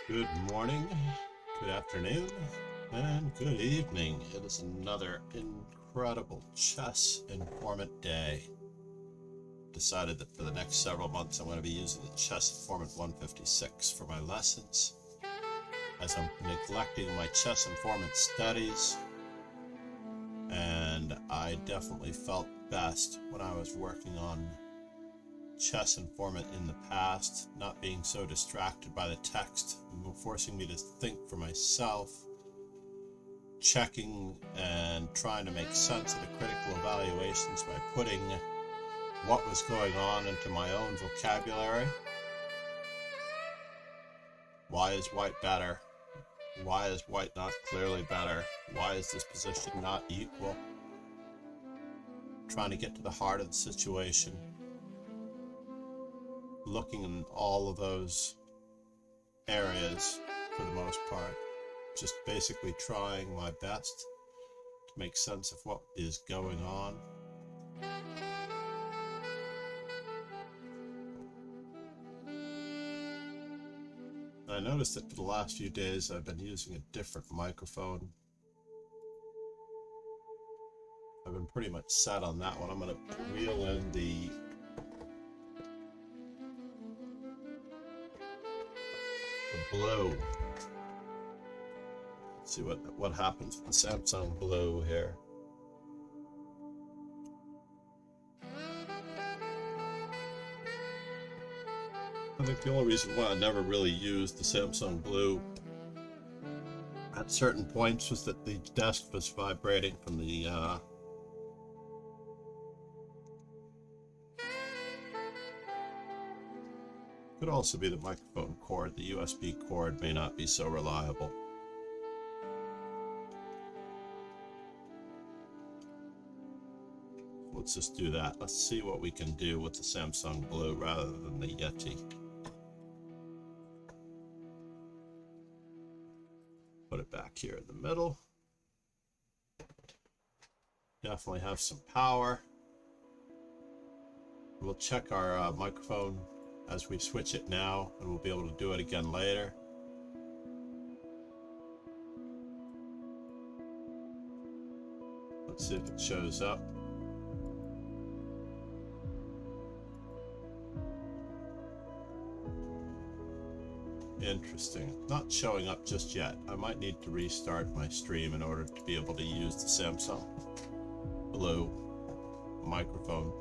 Good morning, good afternoon, and good evening. It is another incredible chess informant day. Decided that for the next several months I'm going to be using the Chess Informant 156 for my lessons, as I'm neglecting my Chess Informant studies, and I definitely felt best when I was working on Chess Informant in the past, not being so distracted by the text, forcing me to think for myself, checking and trying to make sense of the critical evaluations by putting what was going on into my own vocabulary. Why is white better? Why is white not clearly better? Why is this position not equal? Trying to get to the heart of the situation. Looking in all of those areas for the most part, just basically trying my best to make sense of what is going on. I noticed that for the last few days I've been using a different microphone. I've been pretty much set on that one. I'm going to reel in the blue. Let's see what happens with the Samsung blue here. I think the only reason why I never really used the Samsung blue at certain points was that the desk was vibrating from the could also be the microphone cord. The USB cord may not be so reliable. let's just do that. Let's see what we can do with the Samsung Blue rather than the Yeti. Put it back here in the middle. Definitely have some power. We'll check our microphone as we switch it now, and we'll be able to do it again later. Let's see if it shows up. Interesting. Not showing up just yet. I might need to restart my stream in order to be able to use the Samsung Blue microphone.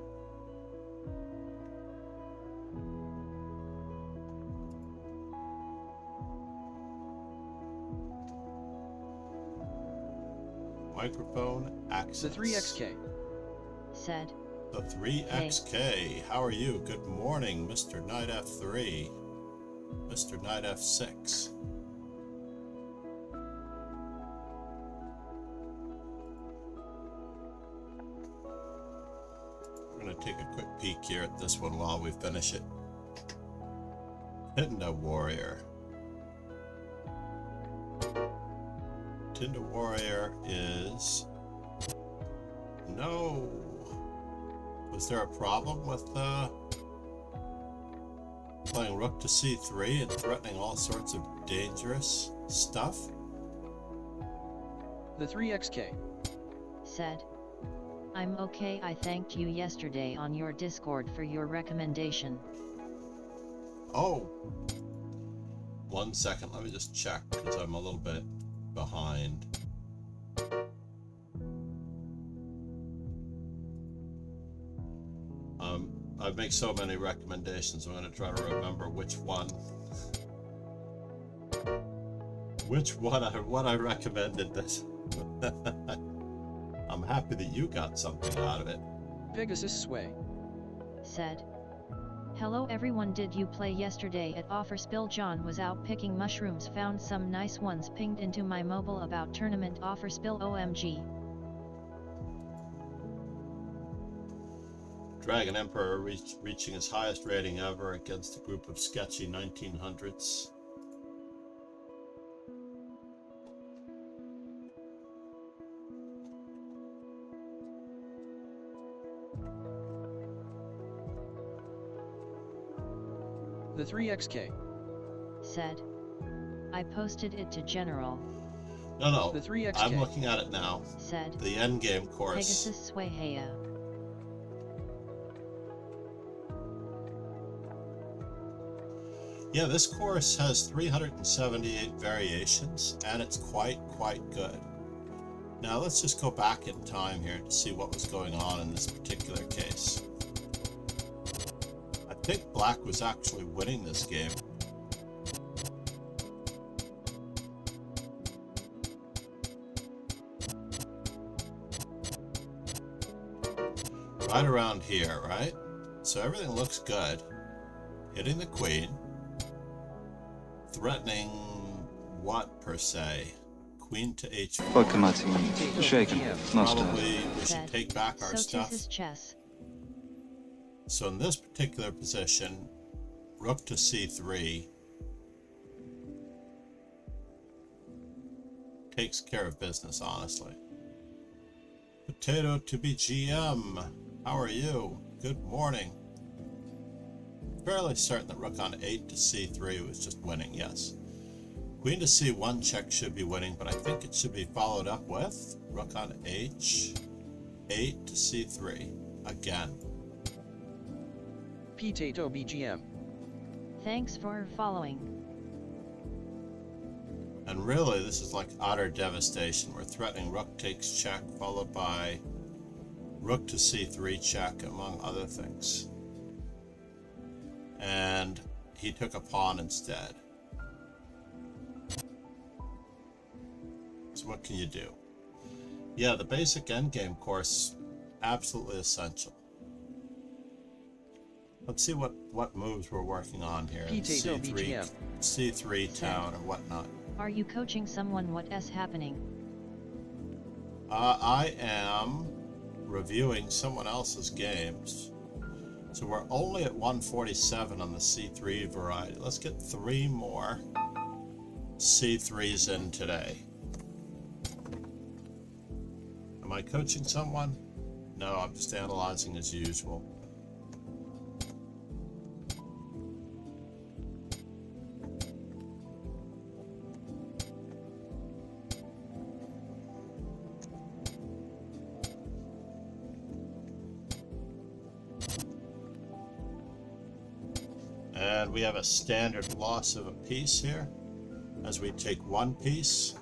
Microphone access. The 3XK said. The 3XK. How are you? Good morning, Mr. Knight F3. Mr. Knight F6. We're going to take a quick peek here at this one while we finish it. Tinda Warrior. Tinda Warrior is... No. Was there a problem with playing rook to c3 and threatening all sorts of dangerous stuff? The 3XK said. I'm okay. I thanked you yesterday on your Discord for your recommendation. Oh. 1 second, let me just check because I'm a little bit behind. I make so many recommendations, I'm going to try to remember which one what I recommended this. I'm happy that you got something out of it. Pegasus Sway said. Hello everyone, did you play yesterday at Offerspill? John was out picking mushrooms, found some nice ones, pinged into my mobile about tournament Offerspill. OMG. Dragon Emperor reaching his highest rating ever against a group of sketchy 1900s. The 3XK said. I posted it to General. No, The 3XK I'm looking at it now. Said. The endgame course. Pegasus Swayhaya. Yeah, this course has 378 variations, and it's quite good. Now let's just go back in time here to see what was going on in this particular case. I think Black was actually winning this game. Right around here, right? So everything looks good. Hitting the queen. Threatening what, per se? Queen to h4. Vodka shaken, not Probably we should take back our so stuff. His chess. So in this particular position, rook to c3 takes care of business, honestly. Potato to WGM. How are you? Good morning. Fairly certain that rook on 8 to c3 was just winning, yes. Queen to c1 check should be winning, but I think it should be followed up with rook on h, 8 to c3 again. Potato BGM. Thanks for following. And really, this is like utter devastation. We're threatening rook takes check, followed by rook to c3 check, among other things. And he took a pawn instead. So what can you do? Yeah, the basic endgame course, absolutely essential. Let's see what moves we're working on here. Potato BGM. C3 town or whatnot. Are you coaching someone? What is happening? I am reviewing someone else's games. So we're only at 147 on the C3 variety. Let's get 3 more C3s in today. Am I coaching someone? No, I'm just analyzing as usual. And we have a standard loss of a piece here, as we take 1 piece,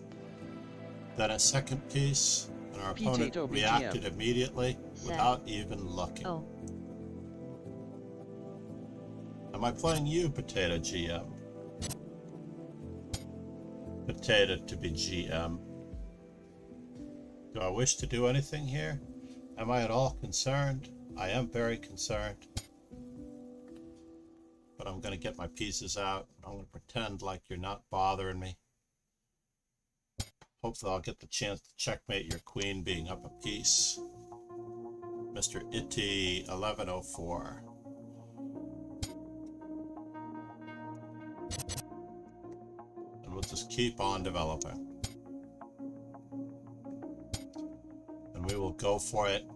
then a second piece, and our opponent Potato reacted BGM. immediately without even looking. Oh, Am I playing you, Potato GM? Potato to be GM. Do I wish to do anything here? Am I at all concerned? I am very concerned. But I'm going to get my pieces out. I'm going to pretend like you're not bothering me. Hopefully I'll get the chance to checkmate your queen being up a piece. Mr. Itty 1104. And we'll just keep on developing. And we will go for it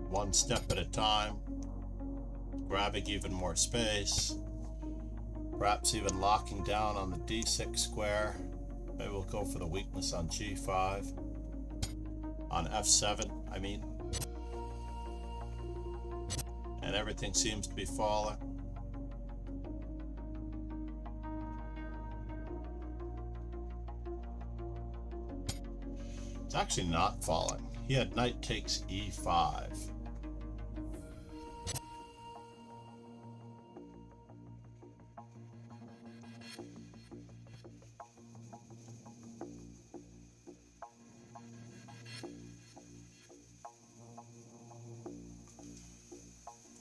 one step at a time, grabbing even more space, perhaps even locking down on the d6 square. Maybe we'll go for the weakness on g5, on f7, I mean. And everything seems to be falling. It's actually not falling. He had knight takes e5.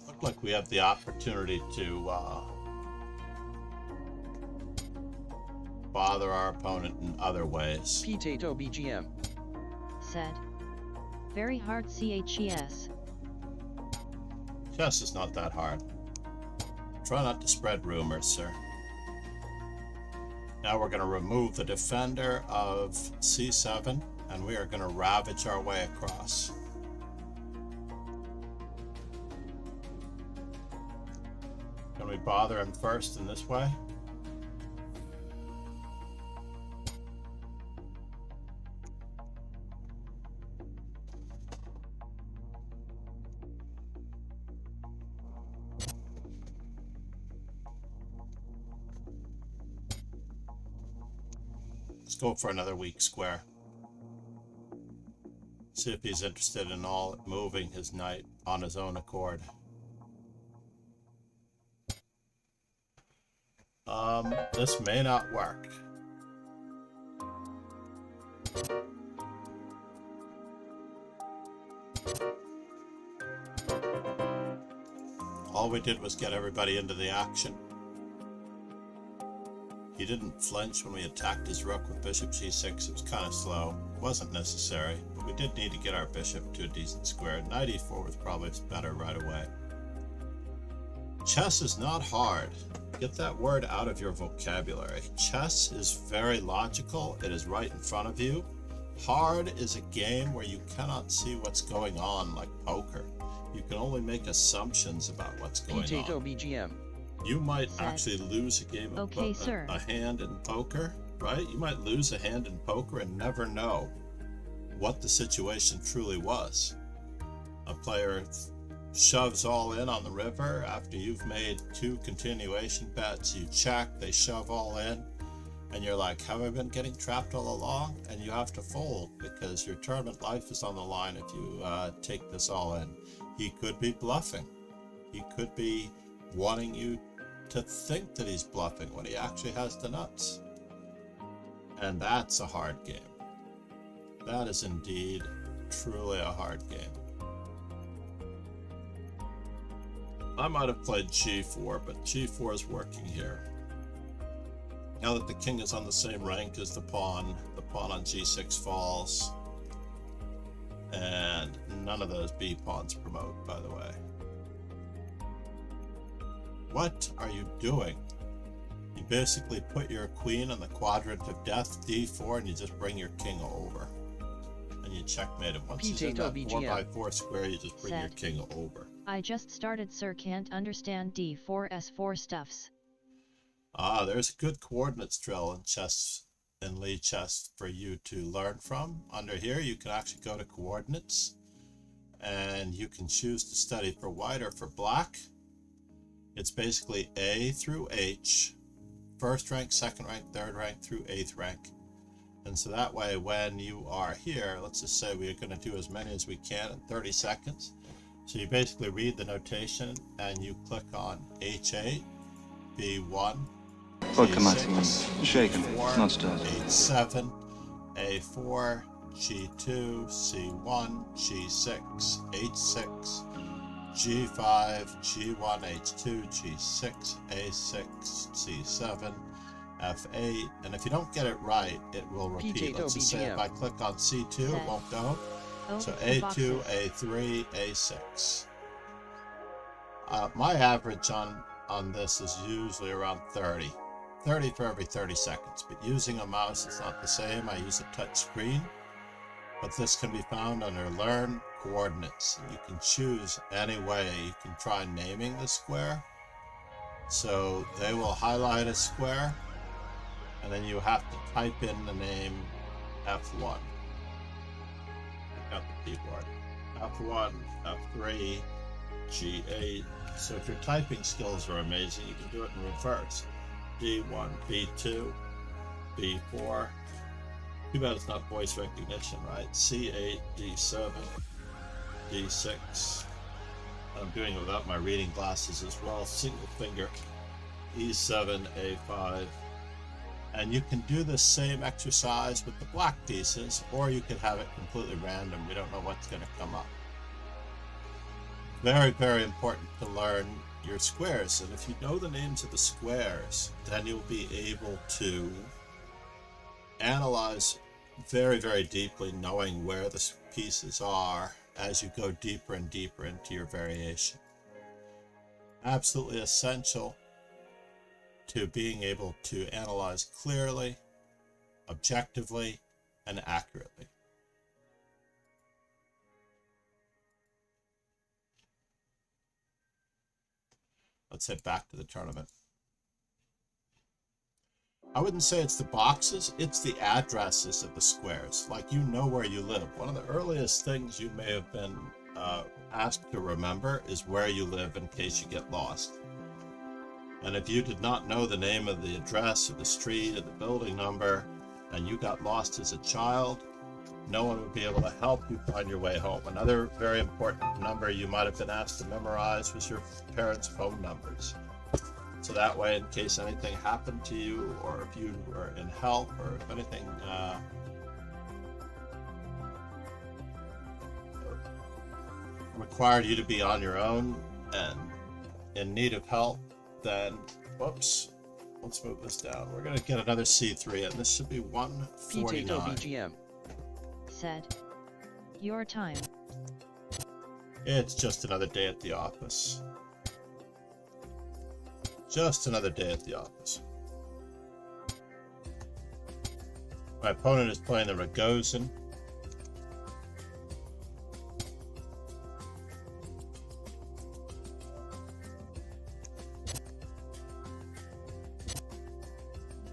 Look like we have the opportunity to bother our opponent in other ways. Potato BGM. said. Very hard CHES. Chess is not that hard. Try not to spread rumors, sir. Now we're going to remove the defender of c7, and we are going to ravage our way across. Can we bother him first in this way? Let's go for another weak square. See if he's interested in all moving his knight on his own accord. This may not work. All we did was get everybody into the action. He didn't flinch when we attacked his rook with bishop g6. It was kind of slow. It wasn't necessary, but we did need to get our bishop to a decent square. Knight e4 was probably better right away. Chess is not hard. Get that word out of your vocabulary. Chess is very logical. It is right in front of you. Hard is a game where you cannot see what's going on, like poker. You can only make assumptions about what's going Potato on. BGM. You might Said. actually lose a game of Okay, sir. a hand in poker, right? You might lose a hand in poker and never know what the situation truly was. A player shoves all in on the river after you've made 2 continuation bets. You check, they shove all in, and you're like, have I been getting trapped all along? And you have to fold because your tournament life is on the line if you take this all in. He could be bluffing. He could be wanting you to think that he's bluffing when he actually has the nuts. And that's a hard game. That is indeed truly a hard game. I might have played g4, but g4 is working here. Now that the king is on the same rank as the pawn on g6 falls. And none of those B pawns promote, by the way. What are you doing? You basically put your queen on the quadrant of death, D4, and you just bring your king over. And you checkmate him. Once he's in that 4x4 square, you just bring your king over. I just started, sir, can't understand D4 S4 stuffs. Ah, there's a good coordinates drill in chess and Lee chess for you to learn from. Under here, you can actually go to coordinates, and you can choose to study for white or for black. It's basically A through H, first rank, second rank, third rank, through 8th rank. And so that way, when you are here, let's just say we're going to do as many as we can in 30 seconds. So you basically read the notation and you click on H8, B1, Vodka G6, Maximum. Shaken, B4, not stirred. H7, A4, G2, C1, G6, H6, G5, G1, H2, G6, A6, C7, F8, and if you don't get it right, it will repeat. Let's just say if I click on C2, it won't go. So A2, A3, A6. My average on this is usually around 30. 30 for every 30 seconds, but using a mouse is not the same. I use a touch screen, but this can be found under Learn Coordinates. You can choose any way. You can try naming the square. So they will highlight a square, and then you have to type in the name F1. I got the keyboard. F1, F3, G8. So if your typing skills are amazing, you can do it in reverse. D1, B2, B4. Too bad it's not voice recognition, right? C8, D7, D6. I'm doing it without my reading glasses as well. Single finger. E7, A5. And you can do the same exercise with the black pieces, or you could have it completely random. We don't know what's going to come up. Very, very important to learn your squares. And if you know the names of the squares, then you'll be able to analyze very, very deeply, knowing where the pieces are as you go deeper and deeper into your variation. Absolutely essential to being able to analyze clearly, objectively, and accurately. Let's head back to the tournament. I wouldn't say it's the boxes, it's the addresses of the squares. Like, you know where you live. One of the earliest things you may have been asked to remember is where you live in case you get lost. And if you did not know the name of the address or the street or the building number, and you got lost as a child, no one would be able to help you find your way home. Another very important number you might have been asked to memorize was your parents' phone numbers. So that way, in case anything happened to you, or if you were in help, or if anything required you to be on your own and in need of help, then, whoops, let's move this down. We're going to get another C3, and this should be 149. WGM. Said. Your time. It's just another day at the office. Just another day at the office. My opponent is playing the Rogozin.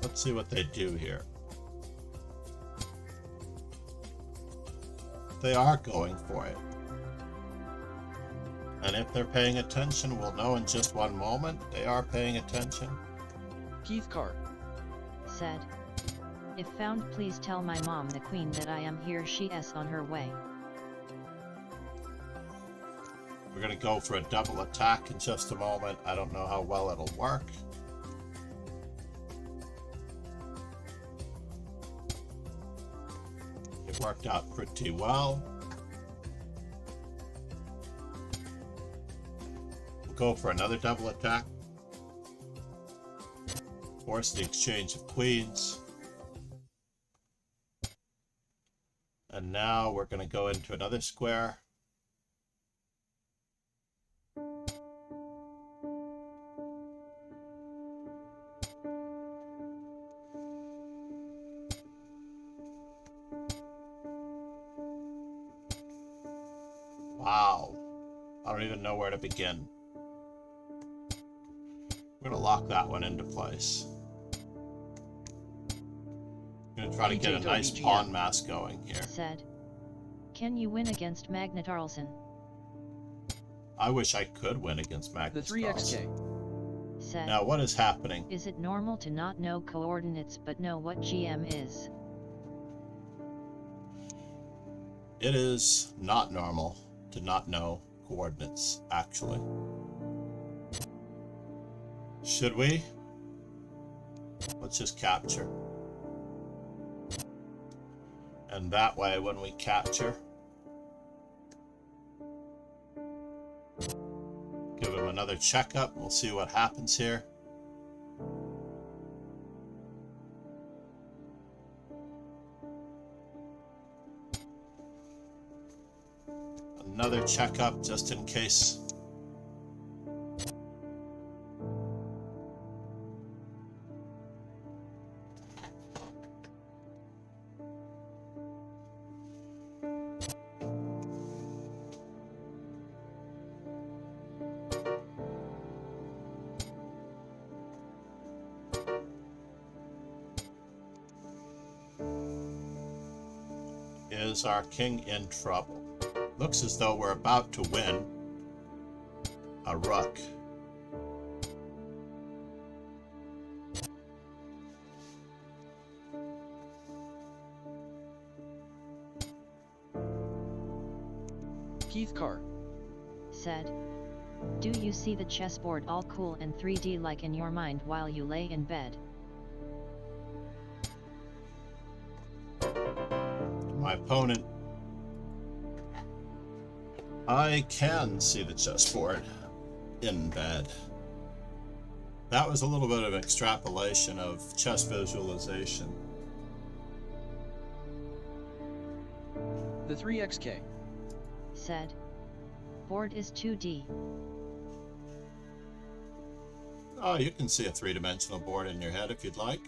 Let's see what they do here. They are going for it. And if they're paying attention, we'll know in just one moment. They are paying attention. Keith Carr. Said. If found, please tell my mom the queen that I am here. She is on her way. We're going to go for a double attack in just a moment. I don't know how well it'll work. It worked out pretty well. We'll go for another double attack. Force the exchange of queens. And now we're going to go into another square. Wow. I don't even know where to begin. We're going to lock that one into place. I'm going to try to get a nice WGM. pawn mass going here. Said. Can you win against Magnus Carlsen? I wish I could win against Magnus The 3XK. Carlsen. Said. Now, what is happening? Is it normal to not know coordinates but know what GM is? It is not normal to not know coordinates, actually. Should we? Let's just capture. And that way, when we capture, give him another checkup. We'll see what happens here. Another checkup just in case. Is our king in trouble? Looks as though we're about to win a rook. Keith Carr. Said. Do you see the chessboard all cool and 3D like in your mind while you lay in bed? My opponent. I can see the chessboard in bed. That was a little bit of an extrapolation of chess visualization. The 3XK. Said. Board is 2D. Oh, you can see a three-dimensional board in your head if you'd like.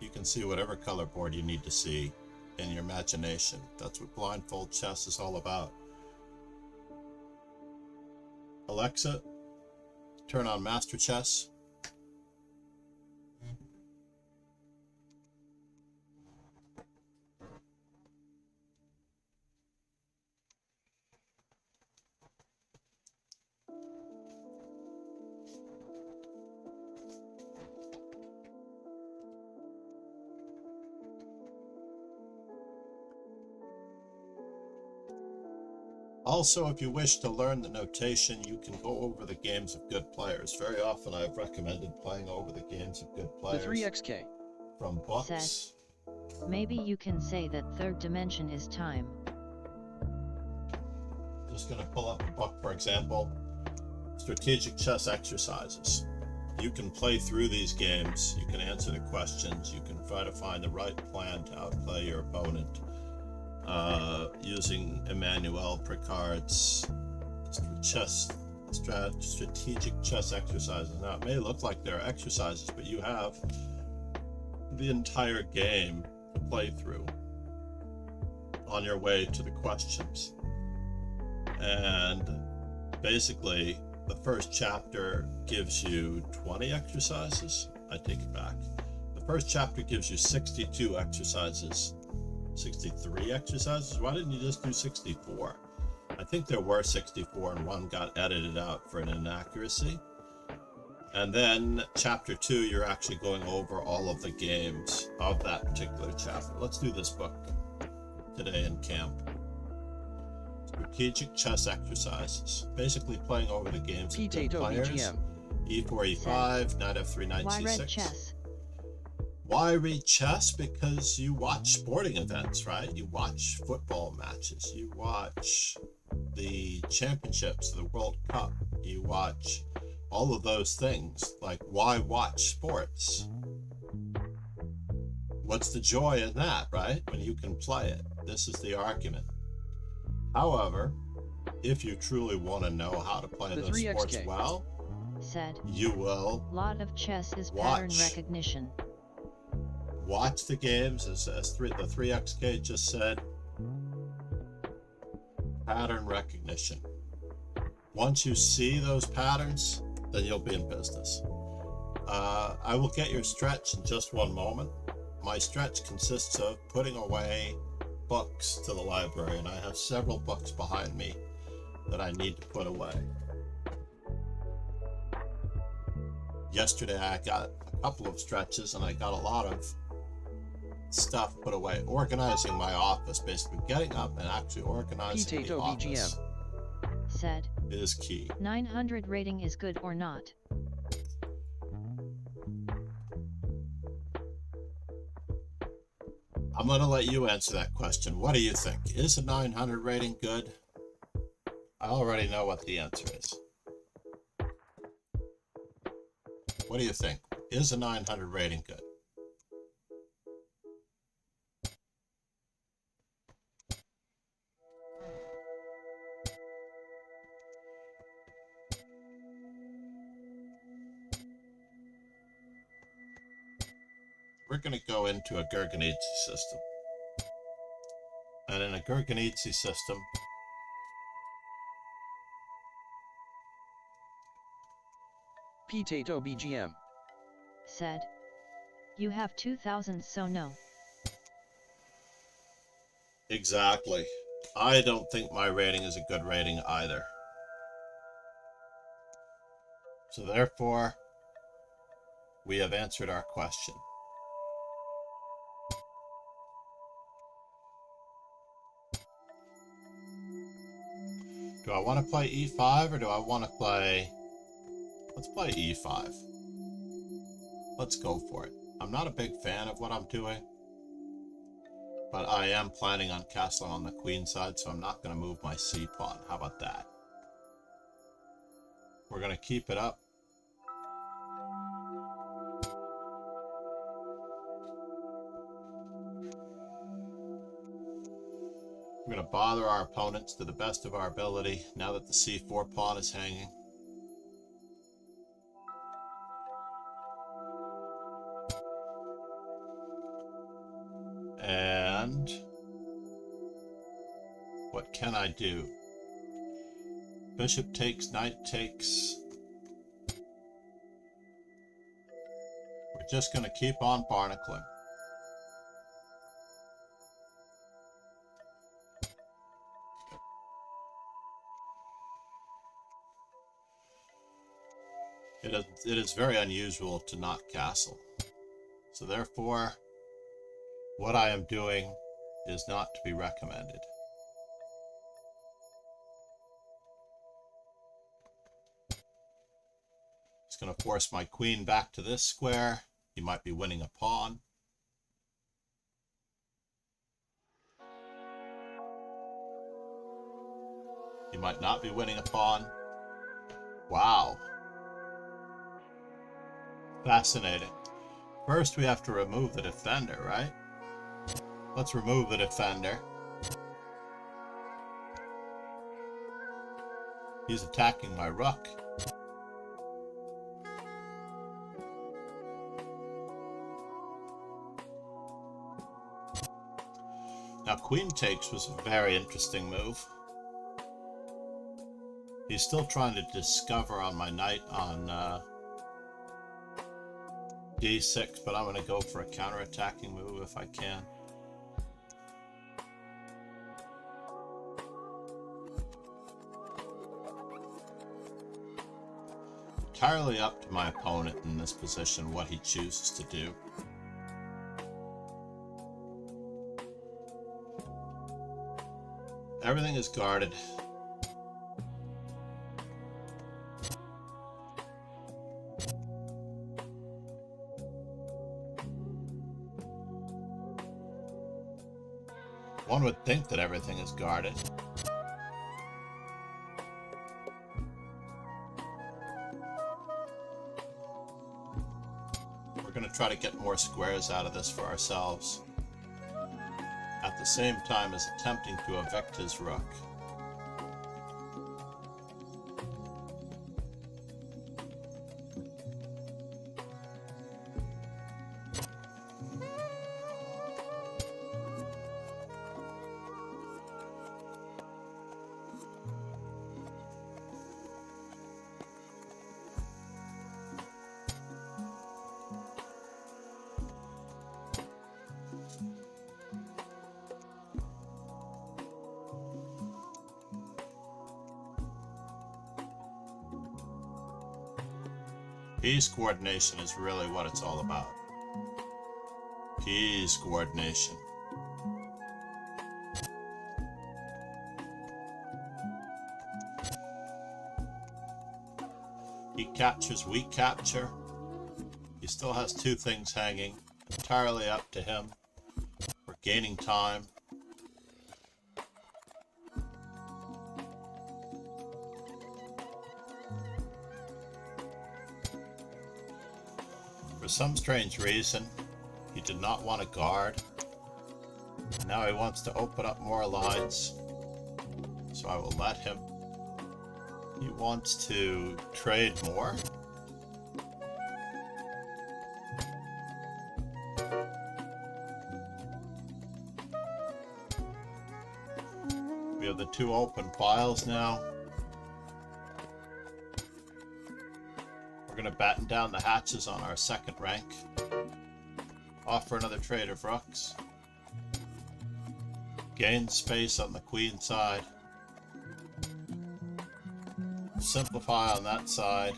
You can see whatever color board you need to see in your imagination. That's what blindfold chess is all about. Alexa, turn on Master Chess. Also, if you wish to learn the notation, you can go over the games of good players. Very often I've recommended playing over the games of good The players 3XK. from books. Said. Maybe you can say that third dimension is time. Just going to pull up a book, for example, Strategic Chess Exercises. You can play through these games, you can answer the questions, you can try to find the right plan to outplay your opponent. Using Emmanuel Picard's strategic chess exercises. Now, it may look like they're exercises, but you have the entire game to play through on your way to the questions. And basically, the first chapter gives you 20 exercises. I take it back. The first chapter gives you 62 exercises. 63 exercises? Why didn't you just do 64? I think there were 64 and one got edited out for an inaccuracy. And then chapter 2, you're actually going over all of the games of that particular chapter. Let's do this book today in camp. Strategic Chess Exercises. Basically playing over the games of good players. WGM. E4, E5, Knight F3, Knight Why C6. red chess? Why read chess? Because you watch sporting events, right? You watch football matches. You watch the championships, the World Cup. You watch all of those things. Like, why watch sports? What's the joy in that, right? When you can play it. this is the argument. However, if you truly want to know how to play The those sports 3XK. well, Said. you will Lot of chess is pattern Watch. recognition. watch the games, as the 3XK just said. Pattern recognition. Once you see those patterns, then you'll be in business. I will get your stretch in just one moment. My stretch consists of putting away books to the library, and I have several books behind me that I need to put away. Yesterday I got a couple of stretches and I got a lot of stuff put away. Organizing my office, basically getting up and actually organizing the Potato office Said. is key. 900 rating is good or not? I'm going to let you answer that question. What do you think? Is a 900 rating good? I already know what the answer is. What do you think? Is a 900 rating good? We're going to go into a Gurganidze system. And in a Gurganidze system, Potato BGM. Said. You have 2000, so no. exactly. I don't think my rating is a good rating either. So therefore, we have answered our question. Do I want to play e5 or do I want to play... Let's play e5. Let's go for it. I'm not a big fan of what I'm doing, but I am planning on castling on the queen side, so I'm not going to move my c pawn. How about that? We're going to keep it up. We're going to bother our opponents to the best of our ability now that the c4 pawn is hanging. And what can I do? Bishop takes, knight takes. We're just going to keep on barnacling. It is very unusual to not castle. So therefore, what I am doing is not to be recommended. It's going to force my queen back to this square. He might be winning a pawn. He might not be winning a pawn. Wow. Fascinating. First, we have to remove the defender, right? Let's remove the defender. He's attacking my rook. Now, queen takes was a very interesting move. He's still trying to discover on my knight on d6, but I'm going to go for a counterattacking move if I can. Entirely up to my opponent in this position what he chooses to do. Everything is guarded. One would think that everything is guarded. We're going to try to get more squares out of this for ourselves. At the same time as attempting to evict his rook. Piece coordination is really what it's all about. Piece coordination. He captures, we capture. He still has two things hanging. Entirely up to him. We're gaining time. For some strange reason, he did not want to guard. Now he wants to open up more lines, so I will let him. He wants to trade more. We have the two open files now. We're going to batten down the hatches on our second rank. Offer another trade of rooks. Gain space on the queen side. Simplify on that side.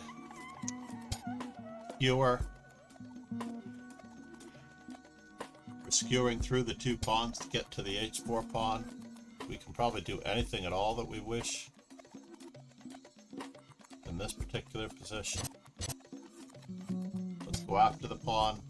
Skewer. We're skewering through the two pawns to get to the h4 pawn. We can probably do anything at all that we wish in this particular position. Let's go after the pawn.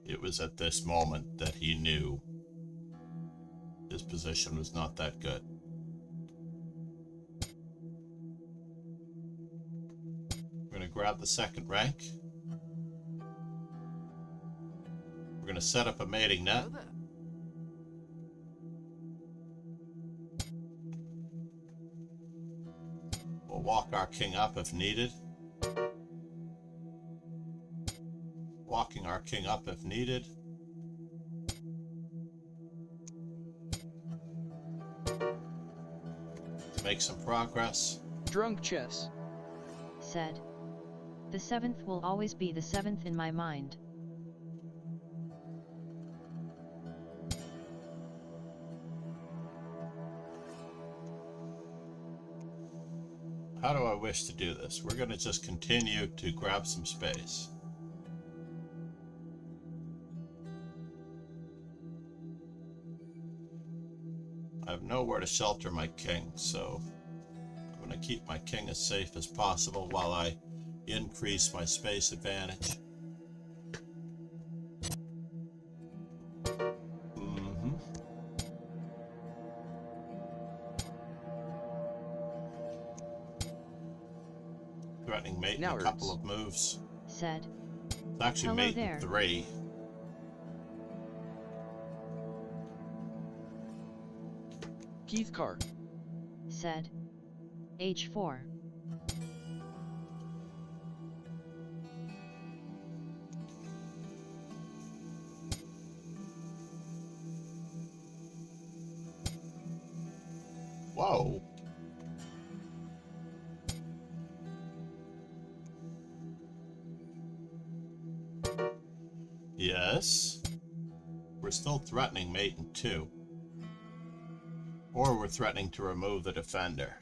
It was at this moment that he knew his position was not that good. We're going to grab the second rank. We're going to set up a mating net. We'll walk our king up if needed. Walking our king up if needed. To make some progress. Drunk chess. Said. The 7th will always be the 7th in my mind. How do I wish to do this? We're going to just continue to grab some space. I have nowhere to shelter my king, so I'm going to keep my king as safe as possible while I increase my space advantage. Threatening mate in a couple of moves. Said. It's actually Hello mate there. in 3. Keith Carr. Said. H4. Whoa. Yes. We're still threatening mate in 2. Or we're threatening to remove the defender.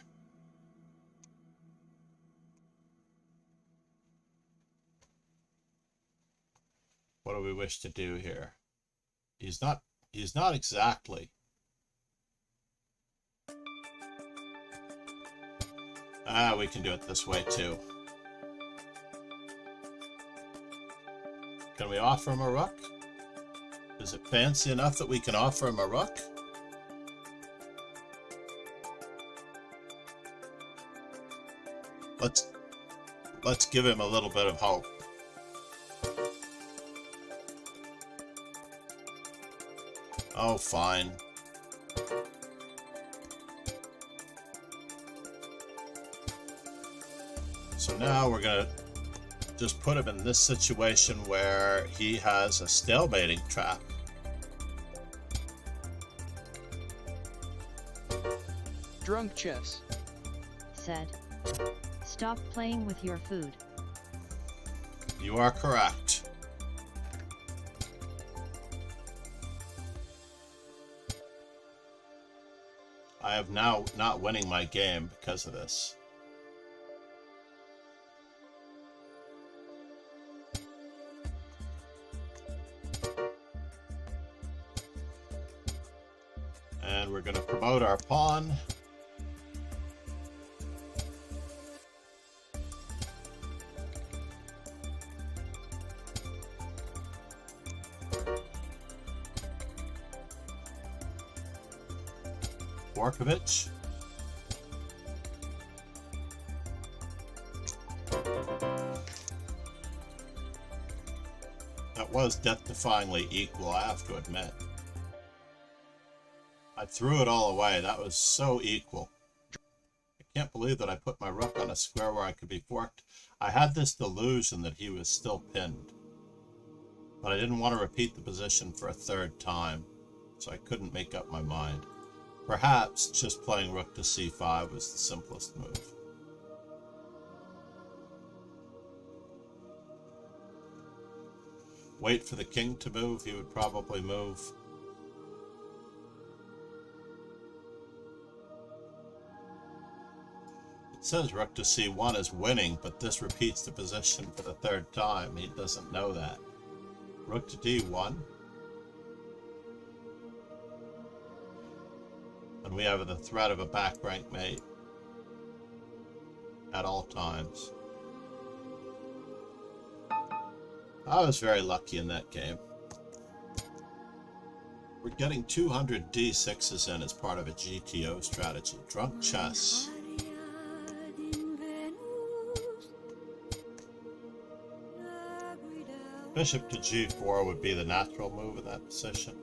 What do we wish to do here? He's not exactly. We can do it this way too. Can we offer him a rook? Is it fancy enough that we can offer him a rook? let's give him a little bit of hope. Oh, fine. So now we're gonna just put him in this situation where he has a stalemating trap. Drunk chess. Said. Stop playing with your food. You are correct. I am now not winning my game because of this. And we're going to promote our pawn. Borkovich. That was death-defyingly equal, I have to admit. I threw it all away. That was so equal. I can't believe that I put my rook on a square where I could be forked. I had this delusion that he was still pinned, but I didn't want to repeat the position for a third time, so I couldn't make up my mind. Perhaps just playing rook to c5 was the simplest move. Wait for the king to move. He would probably move. It says rook to c1 is winning, but this repeats the position for the third time. He doesn't know that. Rook to d1. And we have the threat of a back rank mate at all times. I was very lucky in that game. We're getting 200 d6s in as part of a GTO strategy. Drunk chess. Bishop to g4 would be the natural move in that position.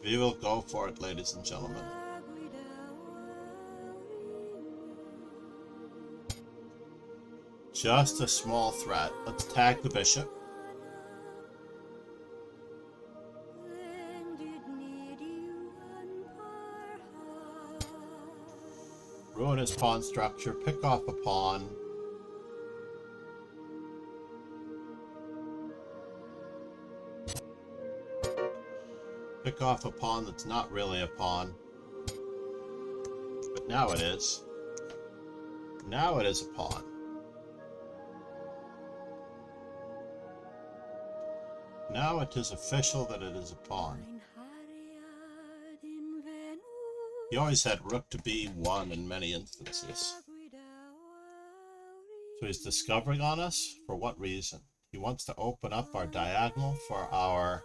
We will go for it, ladies and gentlemen. Just a small threat. Let's tag the bishop. Ruin his pawn structure, pick off a pawn. Pick off a pawn that's not really a pawn. But now it is. Now it is a pawn. Now it is official that it is a pawn. He always had rook to b1 in many instances. So he's discovering on us? For what reason? He wants to open up our diagonal for our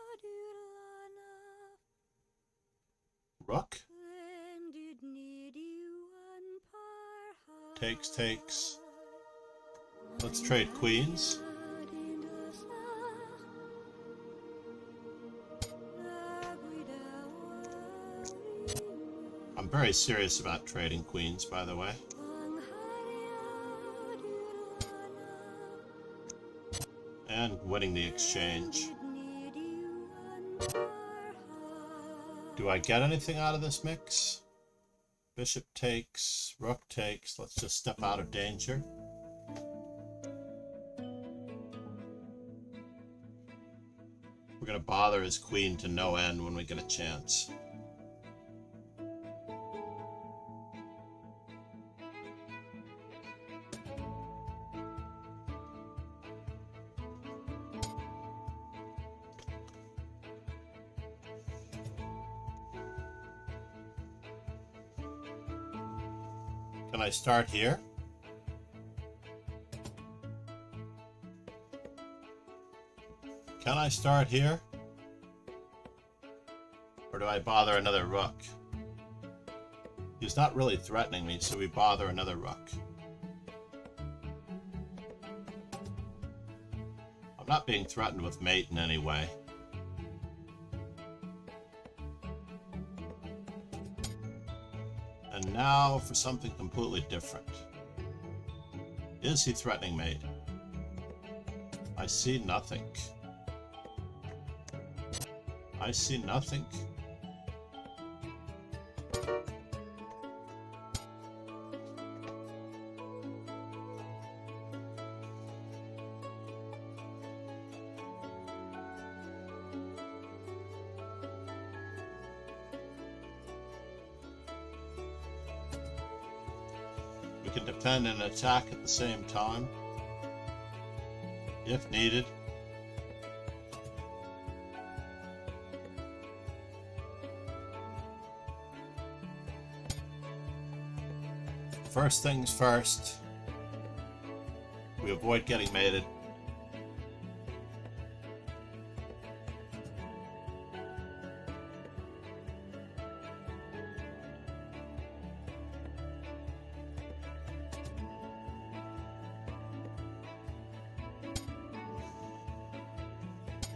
rook. Takes, takes. Let's trade queens. I'm very serious about trading queens, by the way. And winning the exchange. Do I get anything out of this mix? Bishop takes, rook takes. Let's just step out of danger. We're going to bother his queen to no end when we get a chance. Can I start here? Can I start here? Or do I bother another rook? He's not really threatening me, so we bother another rook. I'm not being threatened with mate in any way. And now for something completely different. Is he threatening mate? I see nothing. I see nothing. We can defend and attack at the same time, if needed. First things first, we avoid getting mated.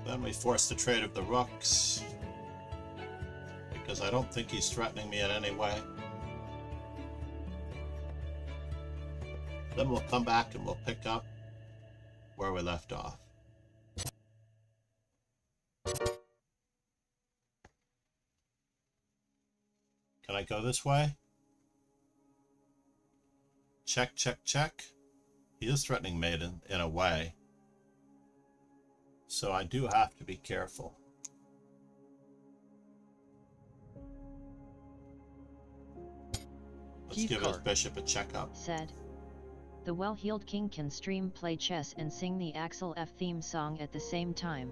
Then we force the trade of the rooks, because I don't think he's threatening me in any way. Then we'll come back and we'll pick up where we left off. Can I go this way? Check, check, check. He is threatening mate in a way. So I do have to be careful. Let's give his bishop a checkup. Said. The well-heeled king can stream play chess and sing the Axel F theme song at the same time.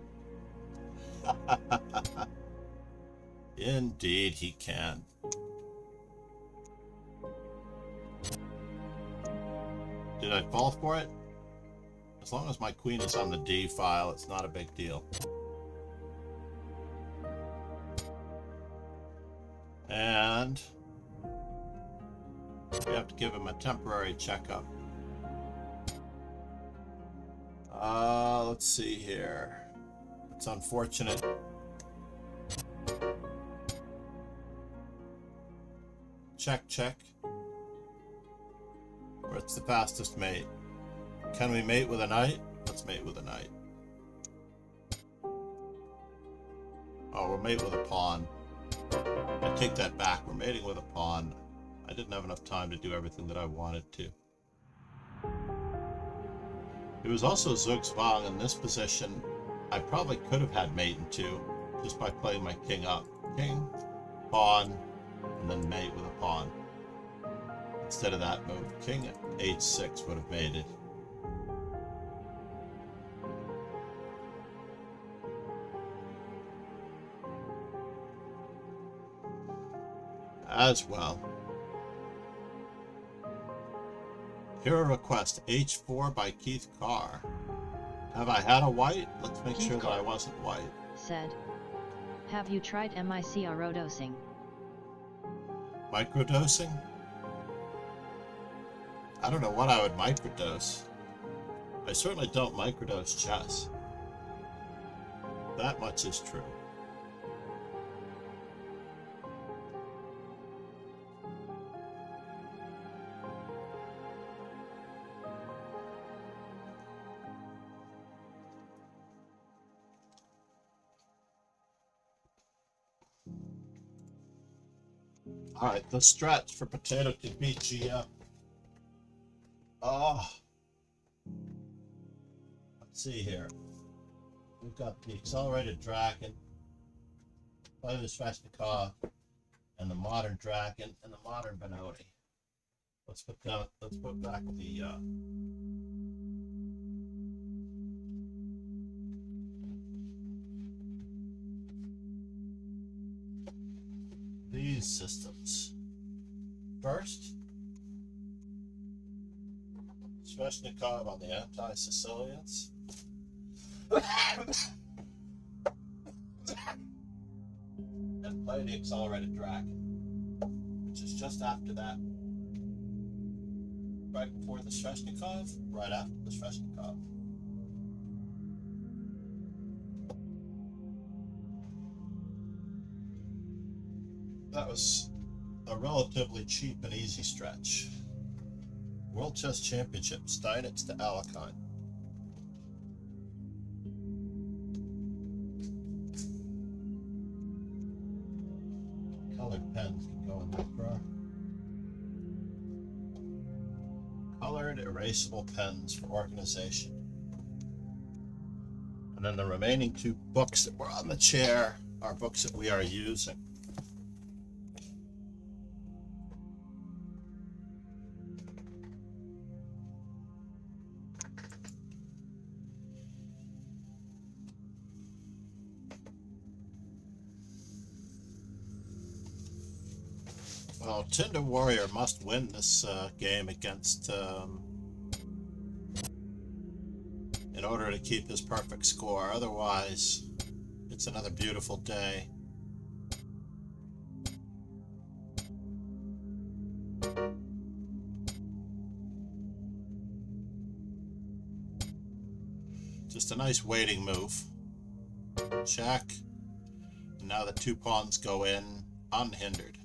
Indeed he can. Did I fall for it? As long as my queen is on the D file, it's not a big deal. And we have to give him a temporary checkup. Let's see here. It's unfortunate. Check, check. What's the fastest mate? Can we mate with a knight? Let's mate with a knight. Oh, we're mate with a pawn. I take that back. We're mating with a pawn. I didn't have enough time to do everything that I wanted to. It was also Zugzwang in this position. I probably could have had mate in two, just by playing my king up. King, pawn, and then mate with a pawn. Instead of that move, king at h6 would have mated. As well. Hero request H4 by Keith Carr. Have I had a white? Let's make sure that I wasn't white. Said. Have you tried microdosing? Microdosing? I don't know what I would microdose. I certainly don't microdose chess. That much is true. Alright, the stretch for Potato to beat WGM. Oh. Let's see here. We've got the accelerated dragon, play the Sveshnikov, and the modern dragon, and the modern Benoni. Let's put back the these systems. First, Sveshnikov on the anti-Sicilians. And play the accelerated dragon, which is just after that. Right before the Sveshnikov, right after the Sveshnikov. That was a relatively cheap and easy stretch. World Chess Championship, Steinitz to Alekhine. Colored pens can go in the drawer. Colored erasable pens for organization. And then the remaining two books that were on the chair are books that we are using. Well, Tinder Warrior must win this game against, in order to keep his perfect score. Otherwise, it's another beautiful day. Just a nice waiting move. Check. And now the two pawns go in unhindered.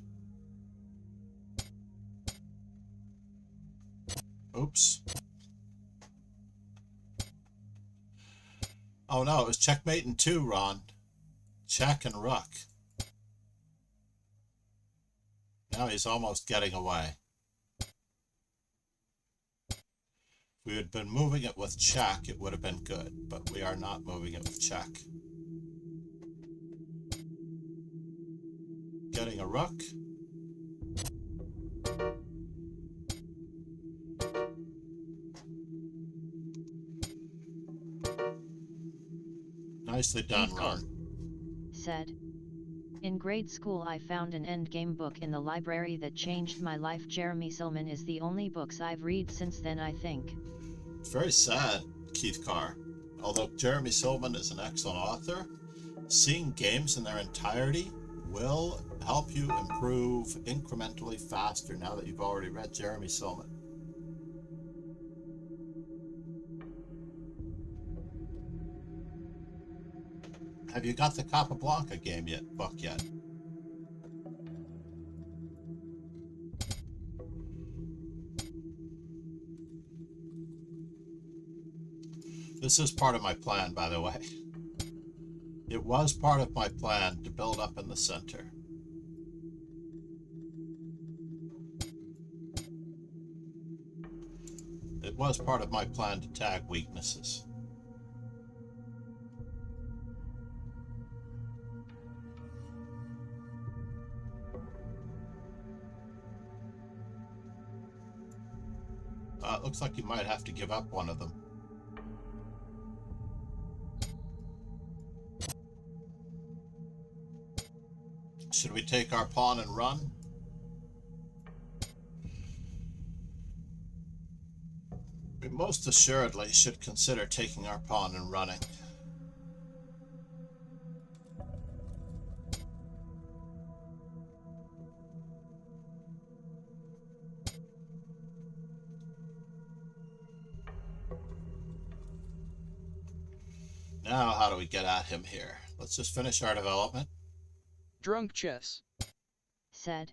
Oops. Oh no, it was checkmate in two, Ron. Check and rook. Now he's almost getting away. If we had been moving it with check, it would have been good, but we are not moving it with check. Getting a rook. Nicely done, Ron. Said. In grade school I found an endgame book in the library that changed my life. Jeremy Silman is the only books I've read since then, I think. It's very sad, Keith Carr. Although Jeremy Silman is an excellent author, seeing games in their entirety will help you improve incrementally faster now that you've already read Jeremy Silman. Have you got the Capablanca game book yet? This is part of my plan, by the way. It was part of my plan to build up in the center. It was part of my plan to tag weaknesses. It looks like you might have to give up one of them. Should we take our pawn and run? We most assuredly should consider taking our pawn and running. Now, how do we get at him here? Let's just finish our development. Drunk chess. Said.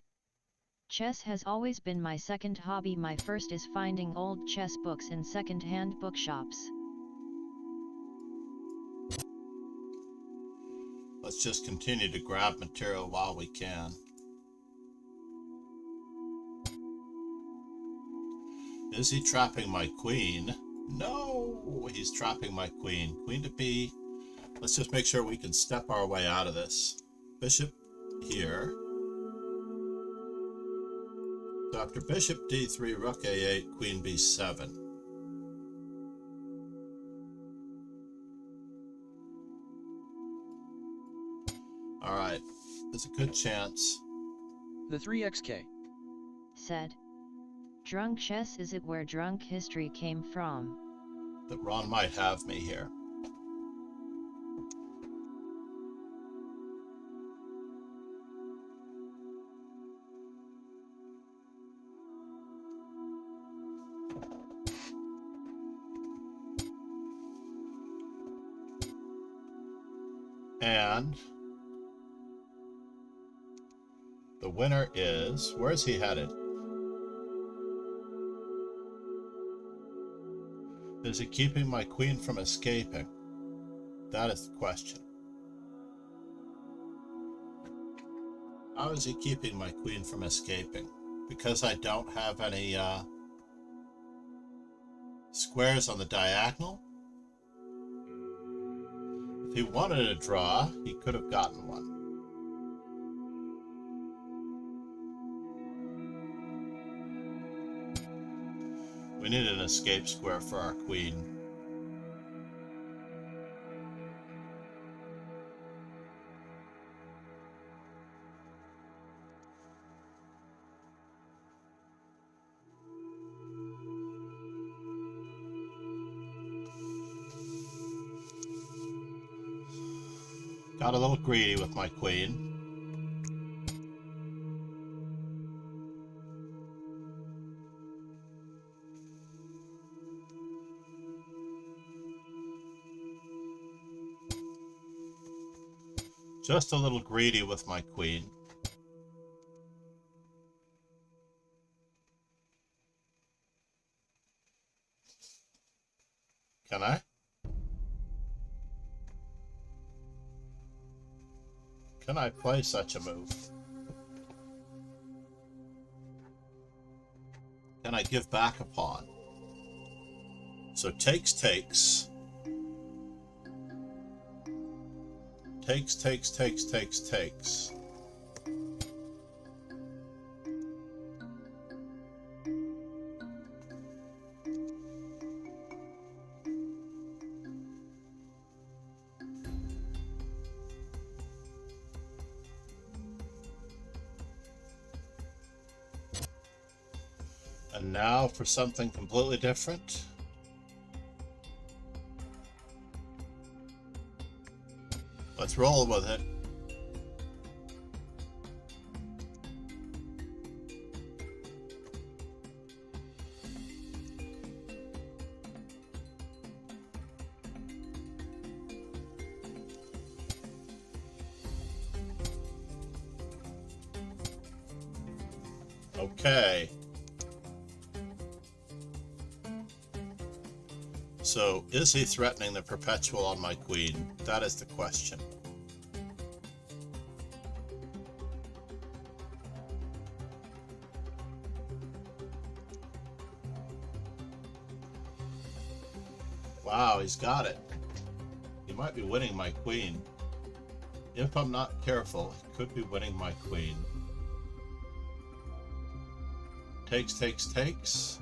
Chess has always been my second hobby. My first is finding old chess books in second-hand bookshops. Let's just continue to grab material while we can. Is he trapping my queen? No, he's trapping my queen. Queen to b. Let's just make sure we can step our way out of this. Bishop here. So after bishop d3, rook a8, queen b7. All right, there's a good chance. The 3xk. Said. Drunk chess, is it where drunk history came from? That Ron might have me here. And the winner is, where's he headed? Is he keeping my queen from escaping? That is the question. How is he keeping my queen from escaping? Because I don't have any squares on the diagonal? If he wanted a draw, he could have gotten one. We need an escape square for our queen. Got a little greedy with my queen. Just a little greedy with my queen. Can I? Can I play such a move? Can I give back a pawn? So takes. Takes. And now for something completely different. Let's roll with it. Okay. So, is he threatening the perpetual on my queen? That is the question. Wow, he's got it. He might be winning my queen. If I'm not careful, he could be winning my queen. Takes.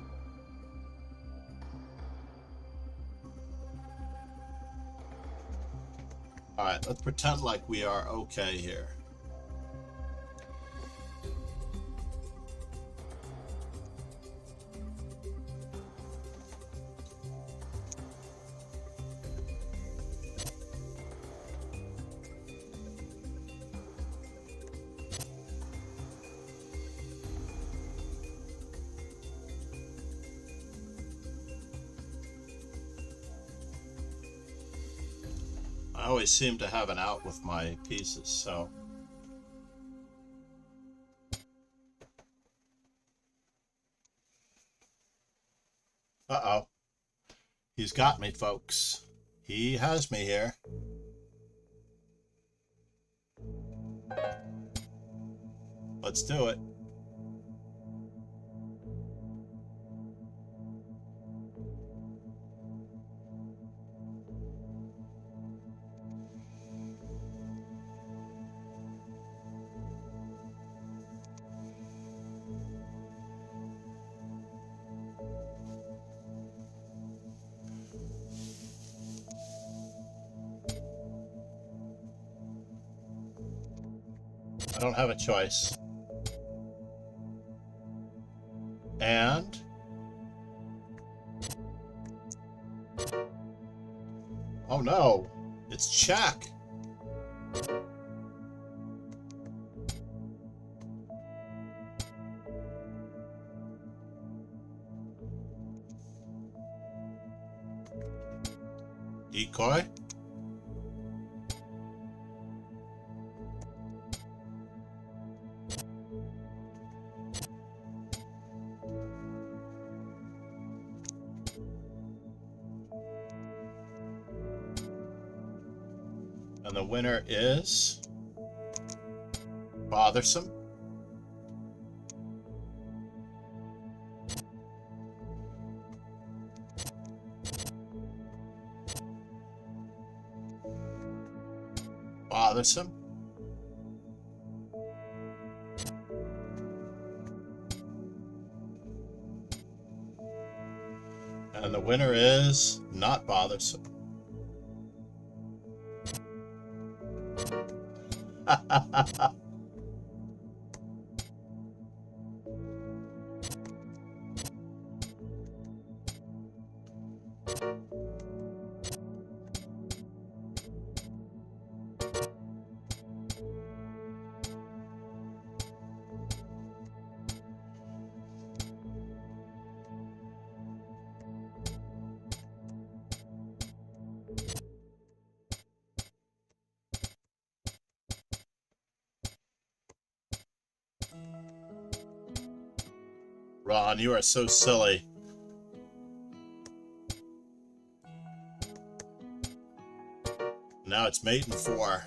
Alright, let's pretend like we are okay here. I always seem to have an out with my pieces, so... Uh-oh. He's got me, folks. He has me here. Let's do it. I don't have a choice. And oh no, it's check. Decoy. And the winner is Bothersome. Bothersome. And the winner is not Bothersome. Ron, you are so silly. Now it's mate and 4.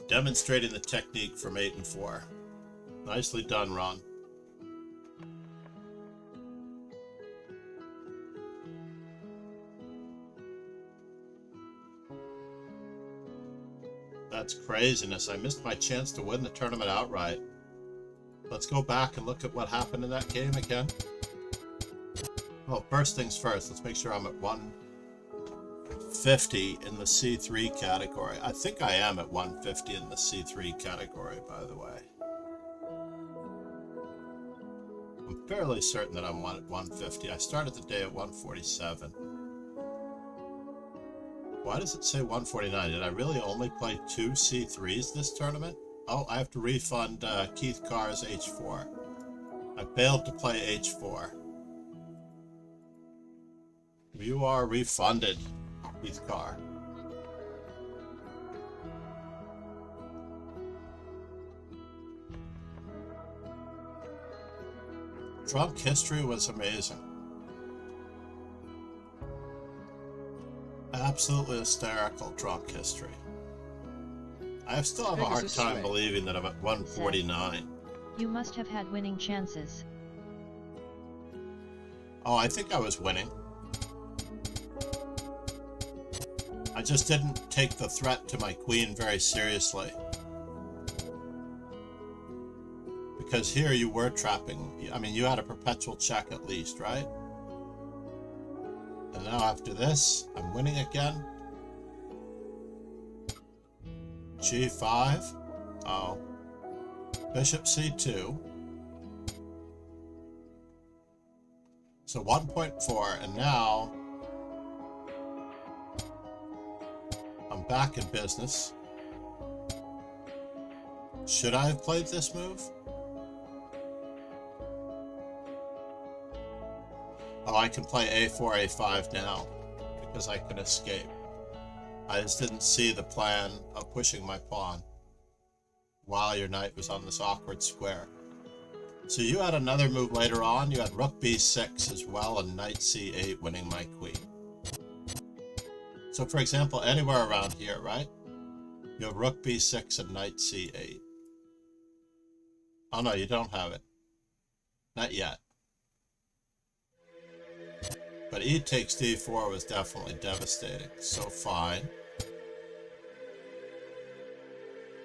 Demonstrating the technique for mate and 4. Nicely done, Ron. That's craziness. I missed my chance to win the tournament outright. Let's go back and look at what happened in that game again. Well, first things first, let's make sure I'm at 150 in the C3 category. I think I am at 150 in the C3 category, by the way. I'm fairly certain that I'm at 150. I started the day at 147. Why does it say 149? Did I really only play 2 C3s this tournament? Oh, I have to refund Keith Carr's H4. I failed to play H4. You are refunded, Keith Carr. Drunk history was amazing. Absolutely hysterical drunk history. I still have a hard time believing that I'm at 149. You must have had winning chances. Oh, I think I was winning. I just didn't take the threat to my queen very seriously. Because here you were trapping. I mean, you had a perpetual check at least, right? And now after this, I'm winning again. G5. Oh. Bishop C2. So 1.4, and now I'm back in business. Should I have played this move? Oh, I can play A4, A5 now because I can escape. I just didn't see the plan of pushing my pawn while your knight was on this awkward square. So you had another move later on. You had rook b6 as well and knight c8 winning my queen. So for example, anywhere around here, right? You have rook b6 and knight c8. Oh no, you don't have it. Not yet. But e takes d4 was definitely devastating. So fine.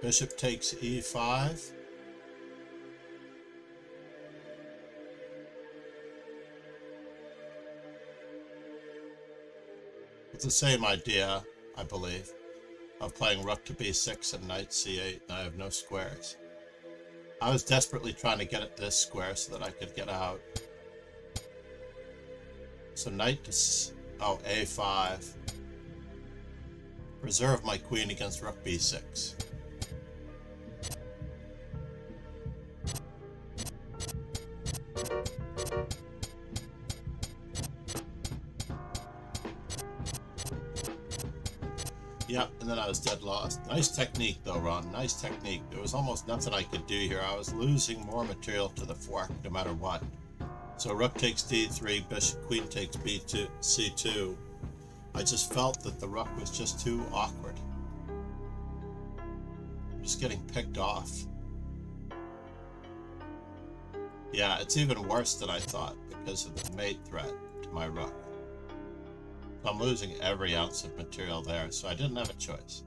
Bishop takes e5. It's the same idea, I believe, of playing rook to b6 and knight c8, and I have no squares. I was desperately trying to get at this square so that I could get out. So knight to a5. Reserve my queen against rook b6. Yep, and then I was dead lost. Nice technique though, Ron. Nice technique. There was almost nothing I could do here. I was losing more material to the fork no matter what. So rook takes d3, bishop, queen takes b2, c2. I just felt that the rook was just too awkward. I'm just getting picked off. Yeah, it's even worse than I thought because of the mate threat to my rook. I'm losing every ounce of material there, so I didn't have a choice.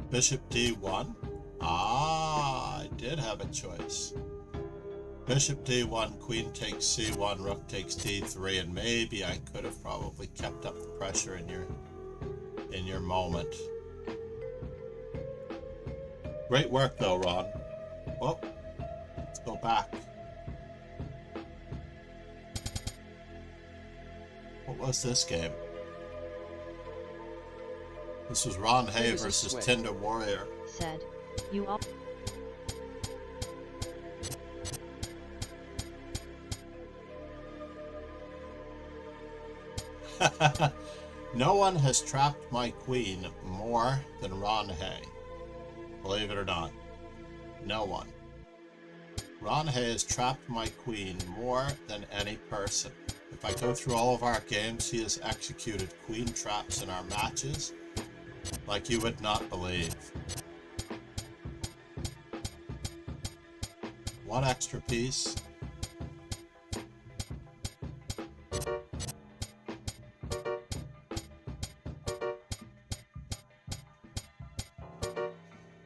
Bishop d1. Ah, I did have a choice. Bishop d1, queen takes c1, rook takes d3, and maybe I could have probably kept up the pressure in your moment. Great work though, Ron. Well, let's go back. What was this game? This was Ron Hay versus Tinder Warrior. Said, you all. No one has trapped my queen more than Ron Hay. Believe it or not. No one. Ron Hay has trapped my queen more than any person. If I go through all of our games, he has executed queen traps in our matches like you would not believe. One extra piece.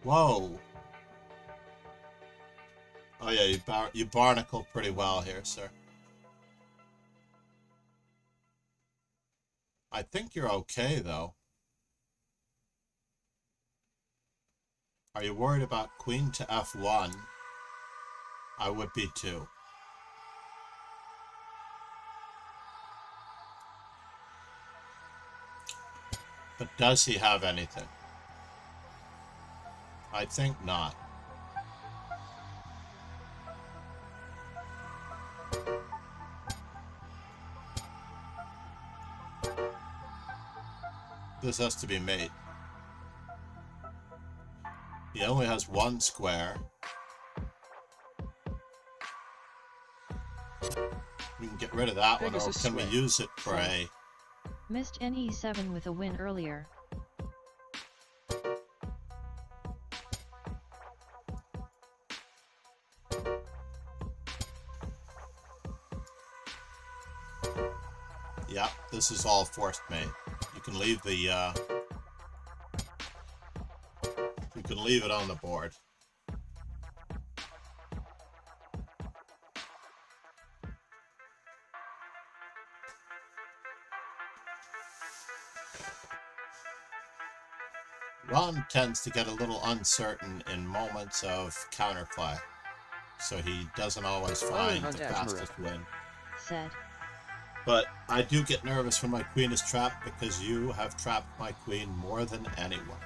Whoa. Oh yeah, you barnacle pretty well here, sir. I think you're okay, though. Are you worried about queen to f1? I would be too. But does he have anything? I think not. This has to be mate. He only has one square. We can get rid of that one, or can we use it, pray? Missed NE7 with a win earlier. Yeah, this is all forced mate. You can leave the you can leave it on the board. Ron tends to get a little uncertain in moments of counterplay, so he doesn't always find the fastest win. Said. But I do get nervous when my queen is trapped because you have trapped my queen more than anyone.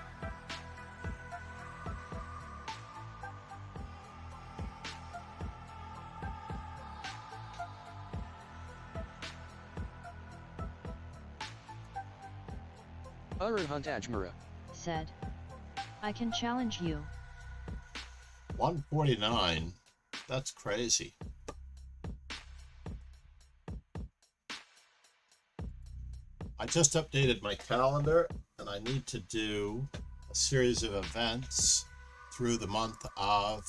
Said, I can challenge you. 149? That's crazy. I just updated my calendar, and I need to do a series of events through the month of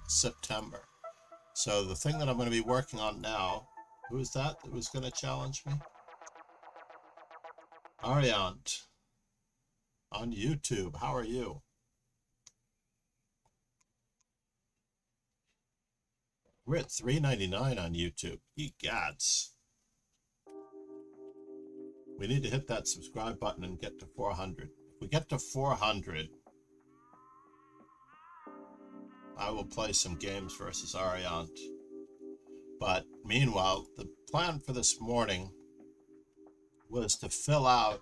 September. So the thing that I'm going to be working on now, who is that was going to challenge me? Ariant on YouTube. How are you? We're at $3.99 on YouTube. Ye gods. We need to hit that subscribe button and get to 400. If we get to 400, I will play some games versus Ariant. But meanwhile, the plan for this morning was to fill out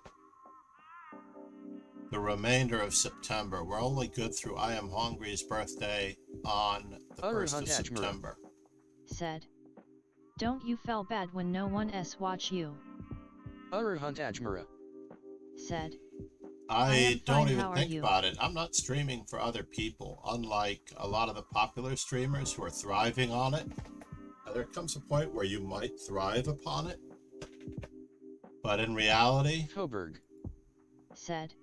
the remainder of September. We're only good through I Am Hungry's birthday on the 1st of September. Said. Don't you feel bad when no one else watch you? Said. I don't even think about it. I'm not streaming for other people, unlike a lot of the popular streamers who are thriving on it. There comes a point where you might thrive upon it, but in reality, Coburg said.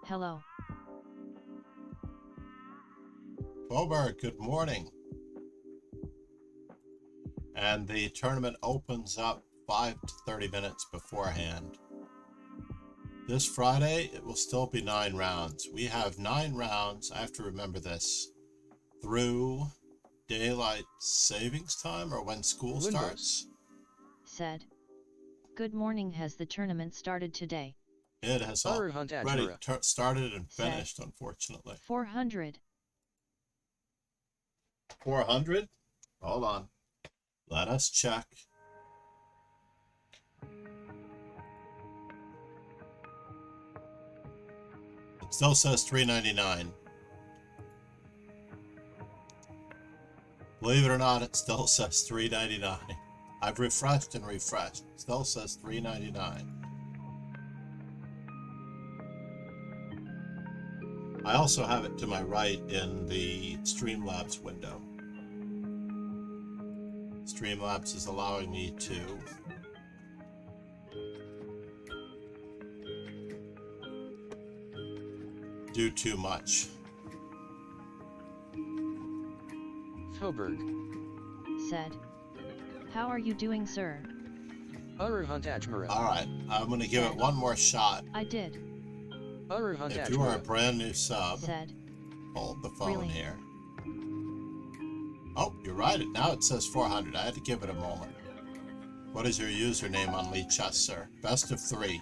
Hello. Coburg, good morning. And the tournament opens up 5 to 30 minutes beforehand. This Friday, it will still be 9 rounds. We have 9 rounds, I have to remember this, through daylight savings time or when school starts. Said. Good morning. Has the tournament started today? It has already started and finished, unfortunately. 400. 400? Hold on. Let us check. It still says $3.99. Believe it or not, it still says $3.99. I've refreshed and refreshed. It still says $3.99. I also have it to my right in the Streamlabs window. Streamlabs is allowing me to do too much. Coburg said. How are you doing, sir? Alright, I'm going to give it one more shot. I did. If you are a brand new sub, said. Hold the phone here. Oh, you're right. Now it says 400. I had to give it a moment. What is your username on Lee Chess, sir? Best of 3.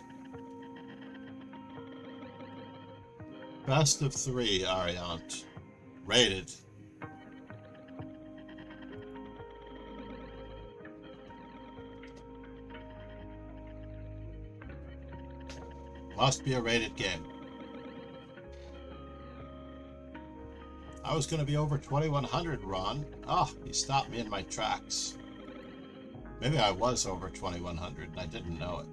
Best of 3, Ariant. Rated. Must be a rated game. I was going to be over 2100, Ron. Oh, you stopped me in my tracks. Maybe I was over 2100 and I didn't know it.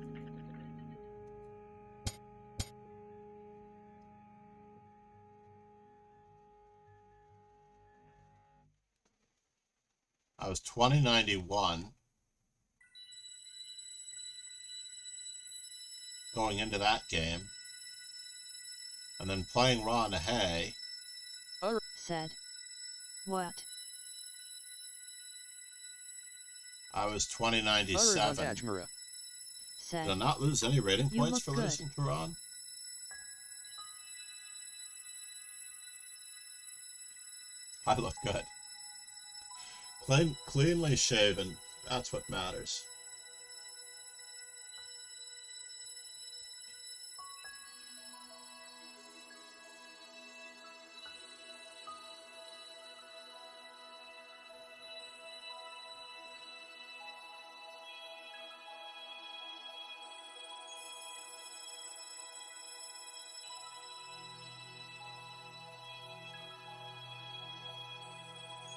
I was 2091 going into that game. And then playing Ron Hay. Said. What? I was 2097. Said. Did I not lose any rating points for good. losing to Ron? I look good. Cleanly shaven. That's what matters.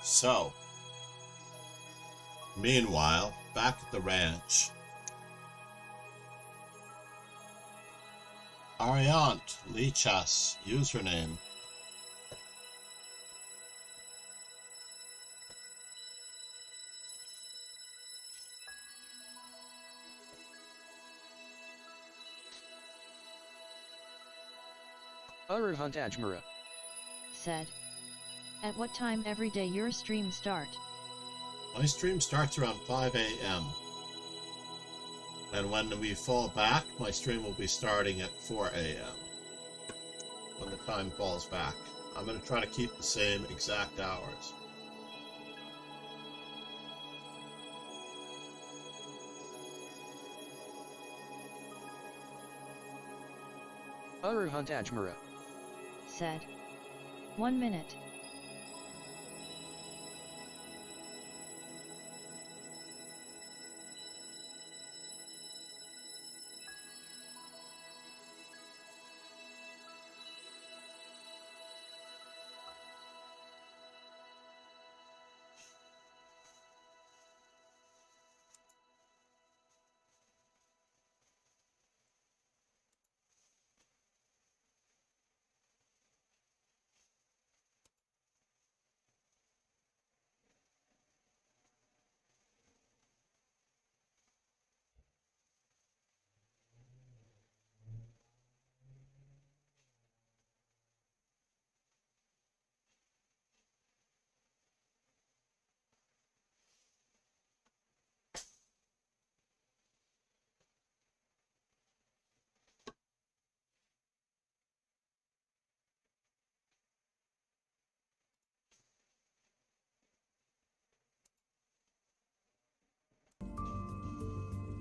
So, meanwhile, back at the ranch, Ariant, Lee Chess, username. Said. At what time every day your stream start? My stream starts around 5 a.m. And when we fall back, my stream will be starting at 4 a.m. when the time falls back. I'm going to try to keep the same exact hours. Said. 1 minute.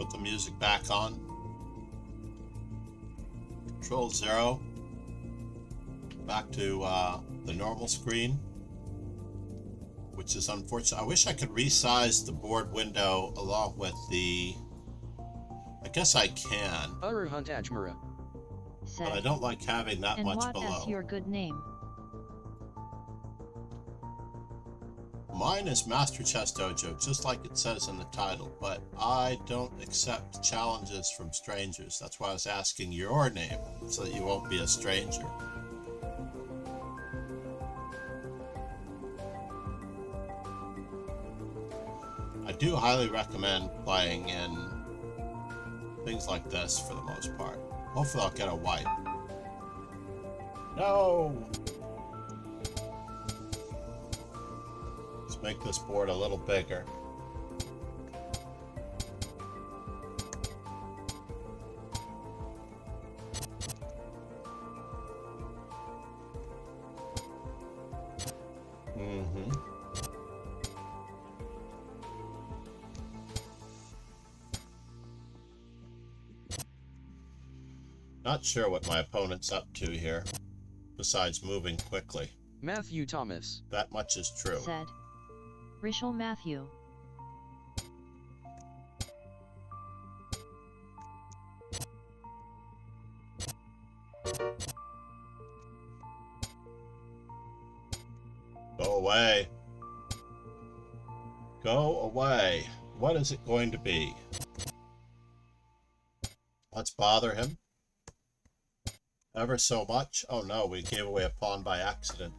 Put the music back on. Control 0. Back to the normal screen, which is unfortunate. I wish I could resize the board window along with the... I guess I can, Said. but I don't like having that And much what below. is your good name? Mine is Master Chess Dojo, just like it says in the title, but I don't accept challenges from strangers. That's why I was asking your name, so that you won't be a stranger. I do highly recommend playing in things like this for the most part. Hopefully I'll get a wipe. No! Let's make this board a little bigger. Not sure what my opponent's up to here, besides moving quickly. Matthew Thomas. That much is true. Said. Rishal Matthew. Go away. Go away. What is it going to be? Let's bother him. Ever so much. Oh no, we gave away a pawn by accident.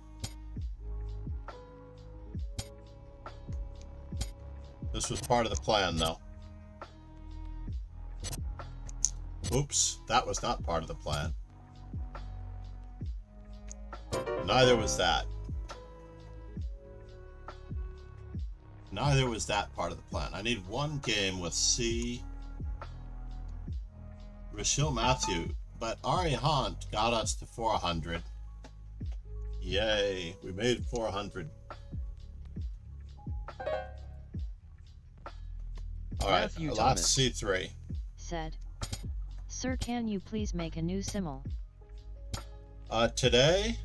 This was part of the plan, though. Oops, that was not part of the plan. Neither was that. Neither was that part of the plan. I need one game with C. Rachel Matthew. But Arihant got us to 400. Yay, we made 400. Alright, last C3. Said. Sir, can you please make a new symbol? Today,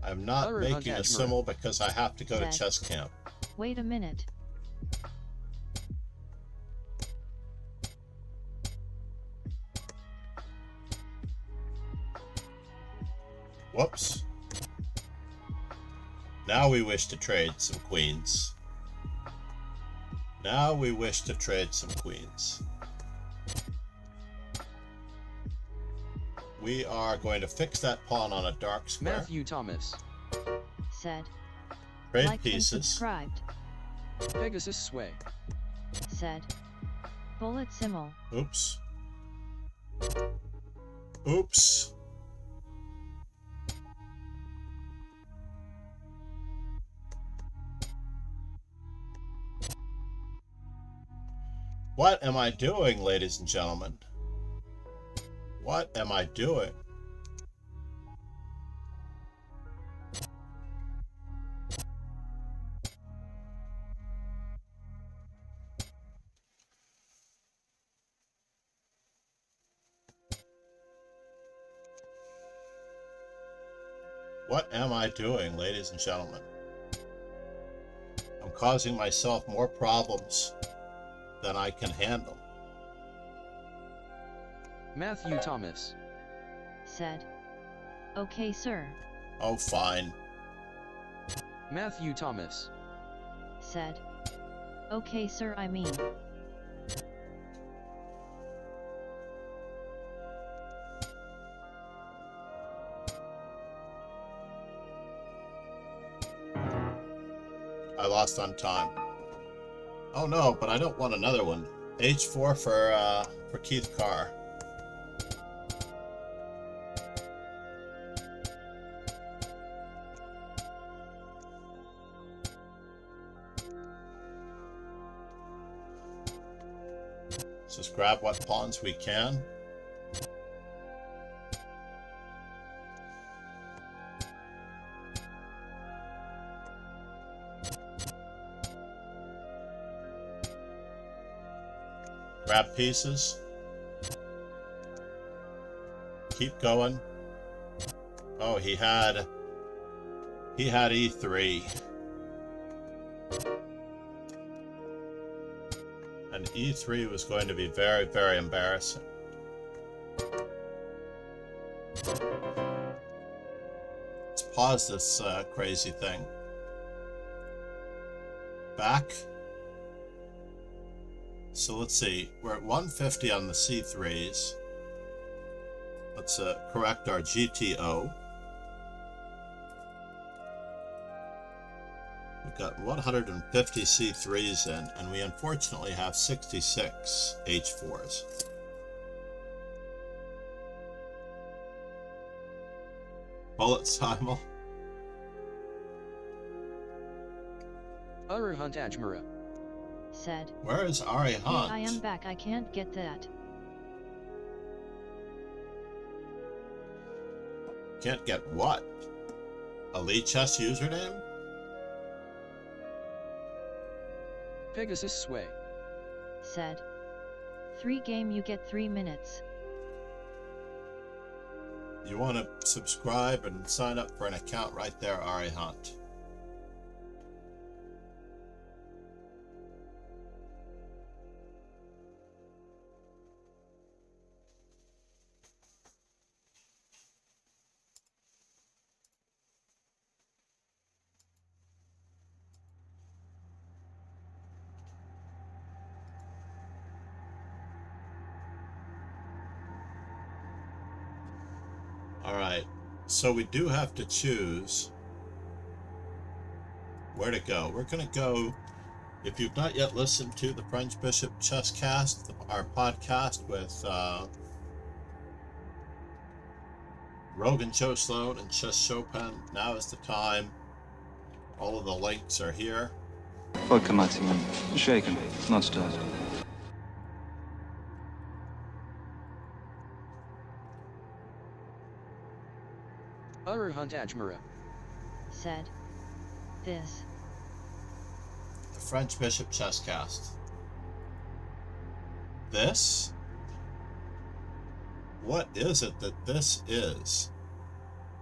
I'm not making a symbol because I have to go to chess camp. Wait a minute. Whoops. Now we wish to trade some queens. Now we wish to trade some queens. We are going to fix that pawn on a dark square. Matthew Thomas. Said. Trade Liked and pieces. subscribed. Pegasus Sway. Said. Bullet symbol. Oops. Oops. What am I doing, ladies and gentlemen? What am I doing? What am I doing, ladies and gentlemen? I'm causing myself more problems than I can handle. Matthew Thomas. Said. Okay, sir. Oh, fine. Matthew Thomas. Said. Okay, sir, I mean. I lost on time. Oh no, but I don't want another one. H4 for Keith Carr. Let's just grab what pawns we can. Grab pieces. Keep going. Oh, he had E3. And E3 was going to be very, very embarrassing. Let's pause this crazy thing. Back. So let's see. We're at 150 on the C3s. Let's correct our GTO. We've got 150 C3s in, and we unfortunately have 66 H4s. Bullet Simul. Hunt Ajmara. Said. Where is Ari Hey, Hunt? I am back, I can't get that. Can't get what? A Lee Chess username? Pegasus Sway. Said. 3 game you get 3 minutes. You want to subscribe and sign up for an account right there, Ari Hunt. Alright, so we do have to choose where to go. We're going to go, if you've not yet listened to the French Bishop Chess Cast, our podcast with Rogan Joe Sloan and Chess Chopin, now is the time. All of the links are here. Vodka Maximum. Shaken, not stirred. Hunt Ajmara. Said. This. The French Bishop Chess Cast. This? What is it that this is?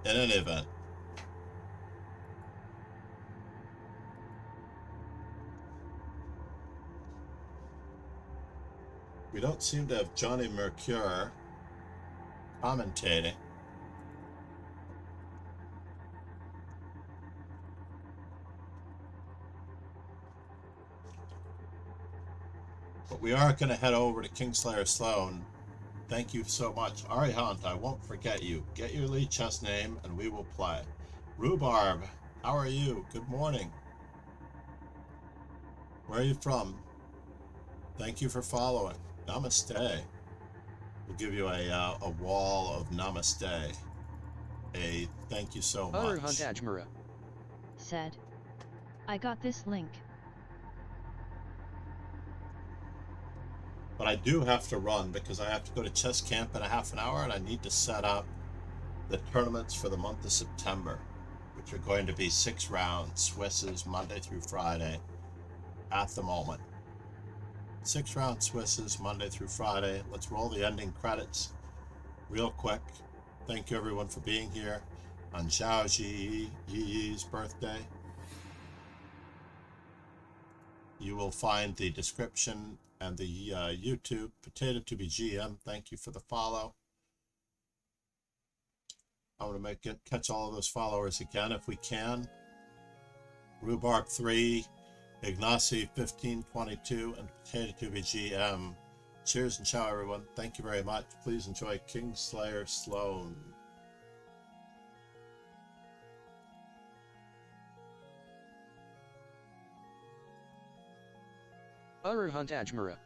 In any event. We don't seem to have Johnny Mercure commentating. But we are going to head over to Kingslayer Sloan. Thank you so much. Ari Hunt, I won't forget you. Get your lead chess name and we will play. Rhubarb, how are you? Good morning. Where are you from? Thank you for following. Namaste. We'll give you a wall of namaste. A thank you so much. Hunt Ajmara. Said. I got this link. But I do have to run because I have to go to chess camp in a half an hour and I need to set up the tournaments for the month of September, which are going to be 6 rounds, Swisses, Monday through Friday at the moment. 6 round Swisses, Monday through Friday. Let's roll the ending credits real quick. Thank you everyone for being here on Xiao Yiyi's birthday. You will find the description and the YouTube, Potato to WGM. Thank you for the follow. I want to catch all of those followers again if we can. Rhubarb 3, Ignacy 1522, and Potato to WGM. Cheers and ciao everyone. Thank you very much. Please enjoy Kingslayer Sloan. Hunt Ajmara.